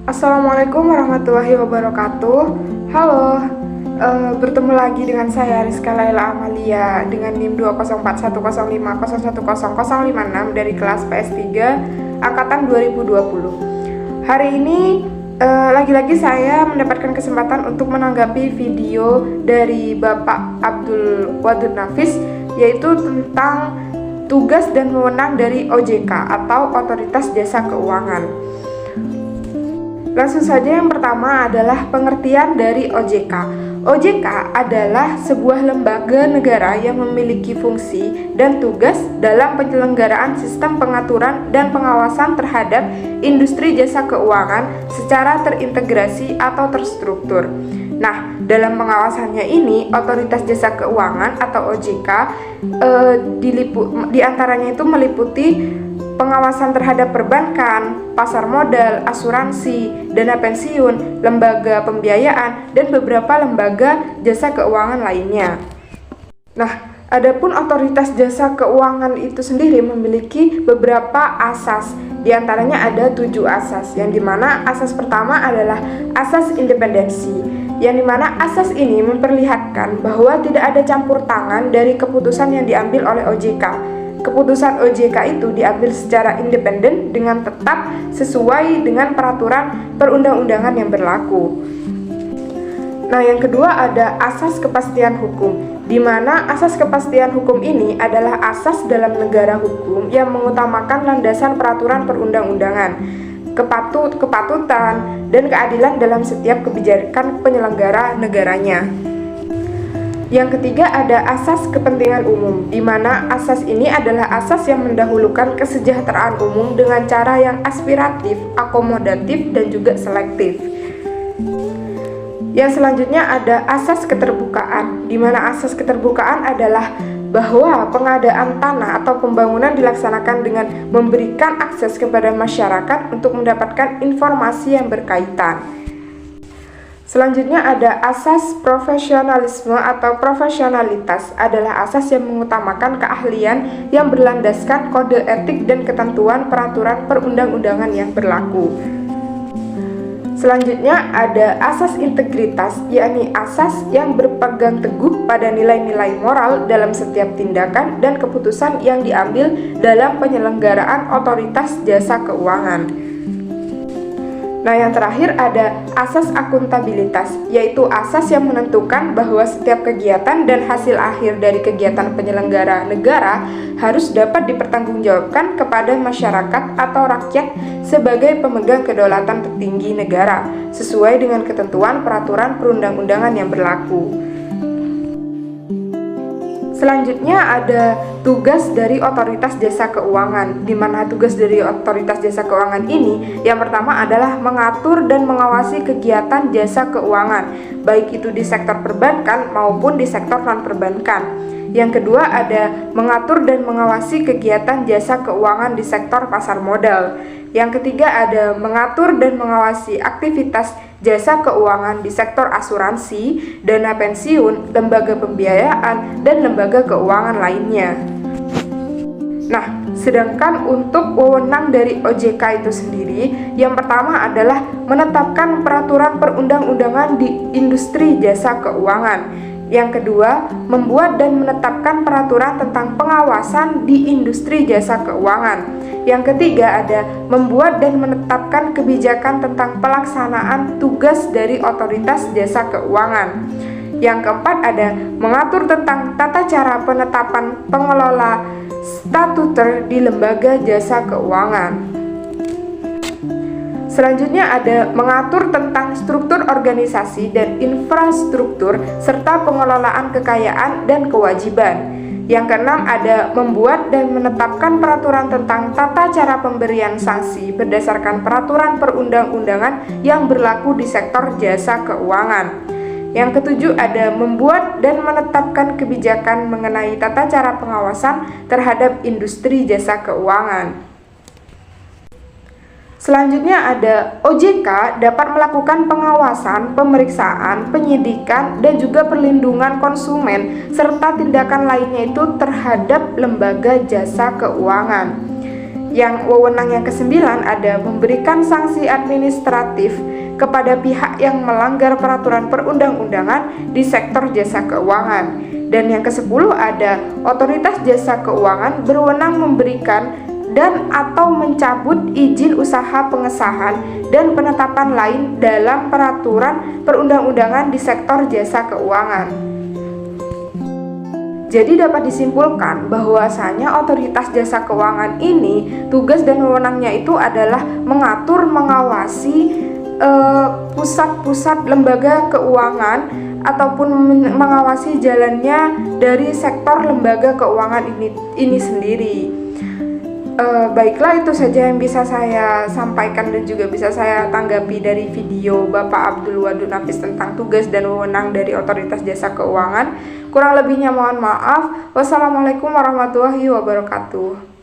Assalamualaikum warahmatullahi wabarakatuh. Halo, bertemu lagi dengan saya Rizka Laila Amalia dengan NIM 2041050501056 dari kelas PS3 angkatan 2020. Hari ini lagi-lagi saya mendapatkan kesempatan untuk menanggapi video dari Bapak Abdul Wadud Nafis, yaitu tentang tugas dan wewenang dari OJK atau Otoritas Jasa Keuangan. Langsung saja, yang pertama adalah pengertian dari OJK. OJK adalah sebuah lembaga negara yang memiliki fungsi dan tugas dalam penyelenggaraan sistem pengaturan dan pengawasan terhadap industri jasa keuangan secara terintegrasi atau terstruktur. Nah, dalam pengawasannya ini, Otoritas Jasa Keuangan atau OJK diantaranya itu meliputi pengawasan terhadap perbankan, pasar modal, asuransi, dana pensiun, lembaga pembiayaan, dan beberapa lembaga jasa keuangan lainnya. Nah, adapun Otoritas Jasa Keuangan itu sendiri memiliki beberapa asas. Di antaranya ada 7 asas, yang dimana asas pertama adalah asas independensi, yang dimana asas ini memperlihatkan bahwa tidak ada campur tangan dari keputusan yang diambil oleh OJK. Keputusan OJK itu diambil secara independen dengan tetap sesuai dengan peraturan perundang-undangan yang berlaku. Nah, yang kedua ada asas kepastian hukum, di mana asas kepastian hukum ini adalah asas dalam negara hukum yang mengutamakan landasan peraturan perundang-undangan, kepatutan, dan keadilan dalam setiap kebijakan penyelenggara negaranya. Yang ketiga ada asas kepentingan umum, di mana asas ini adalah asas yang mendahulukan kesejahteraan umum dengan cara yang aspiratif, akomodatif, dan juga selektif. Yang selanjutnya ada asas keterbukaan, di mana asas keterbukaan adalah bahwa pengadaan tanah atau pembangunan dilaksanakan dengan memberikan akses kepada masyarakat untuk mendapatkan informasi yang berkaitan. Selanjutnya ada asas profesionalisme atau profesionalitas, adalah asas yang mengutamakan keahlian yang berlandaskan kode etik dan ketentuan peraturan perundang-undangan yang berlaku. Selanjutnya ada asas integritas, yakni asas yang berpegang teguh pada nilai-nilai moral dalam setiap tindakan dan keputusan yang diambil dalam penyelenggaraan otoritas jasa keuangan. Nah, yang terakhir ada asas akuntabilitas, yaitu asas yang menentukan bahwa setiap kegiatan dan hasil akhir dari kegiatan penyelenggara negara harus dapat dipertanggungjawabkan kepada masyarakat atau rakyat sebagai pemegang kedaulatan tertinggi negara, sesuai dengan ketentuan peraturan perundang-undangan yang berlaku. Selanjutnya ada tugas dari Otoritas Jasa Keuangan, di mana tugas dari Otoritas Jasa Keuangan ini yang pertama adalah mengatur dan mengawasi kegiatan jasa keuangan, baik itu di sektor perbankan maupun di sektor non-perbankan. Yang kedua ada mengatur dan mengawasi kegiatan jasa keuangan di sektor pasar modal. Yang ketiga ada mengatur dan mengawasi aktivitas jasa keuangan di sektor asuransi, dana pensiun, lembaga pembiayaan, dan lembaga keuangan lainnya. Nah, sedangkan untuk wewenang dari OJK itu sendiri, yang pertama adalah menetapkan peraturan perundang-undangan di industri jasa keuangan. Yang kedua, membuat dan menetapkan peraturan tentang pengawasan di industri jasa keuangan. Yang ketiga ada membuat dan menetapkan kebijakan tentang pelaksanaan tugas dari Otoritas Jasa Keuangan. Yang keempat ada mengatur tentang tata cara penetapan pengelola statuter di lembaga jasa keuangan. Selanjutnya ada mengatur tentang struktur organisasi dan infrastruktur serta pengelolaan kekayaan dan kewajiban. Yang keenam ada membuat dan menetapkan peraturan tentang tata cara pemberian sanksi berdasarkan peraturan perundang-undangan yang berlaku di sektor jasa keuangan. Yang ketujuh ada membuat dan menetapkan kebijakan mengenai tata cara pengawasan terhadap industri jasa keuangan. Selanjutnya ada OJK dapat melakukan pengawasan, pemeriksaan, penyidikan, dan juga perlindungan konsumen serta tindakan lainnya itu terhadap lembaga jasa keuangan. Yang wewenang yang kesembilan ada memberikan sanksi administratif kepada pihak yang melanggar peraturan perundang-undangan di sektor jasa keuangan. Dan yang ke-10 ada otoritas jasa keuangan berwenang memberikan dan atau mencabut izin usaha pengesahan dan penetapan lain dalam peraturan perundang-undangan di sektor jasa keuangan. Jadi dapat disimpulkan bahwasanya otoritas jasa keuangan ini tugas dan wewenangnya itu adalah mengatur, mengawasi pusat-pusat lembaga keuangan ataupun mengawasi jalannya dari sektor lembaga keuangan ini sendiri. Baiklah, itu saja yang bisa saya sampaikan dan juga bisa saya tanggapi dari video Bapak Abdul Wadud Nafis tentang tugas dan wewenang dari Otoritas Jasa Keuangan. Kurang lebihnya mohon maaf. Wassalamualaikum warahmatullahi wabarakatuh.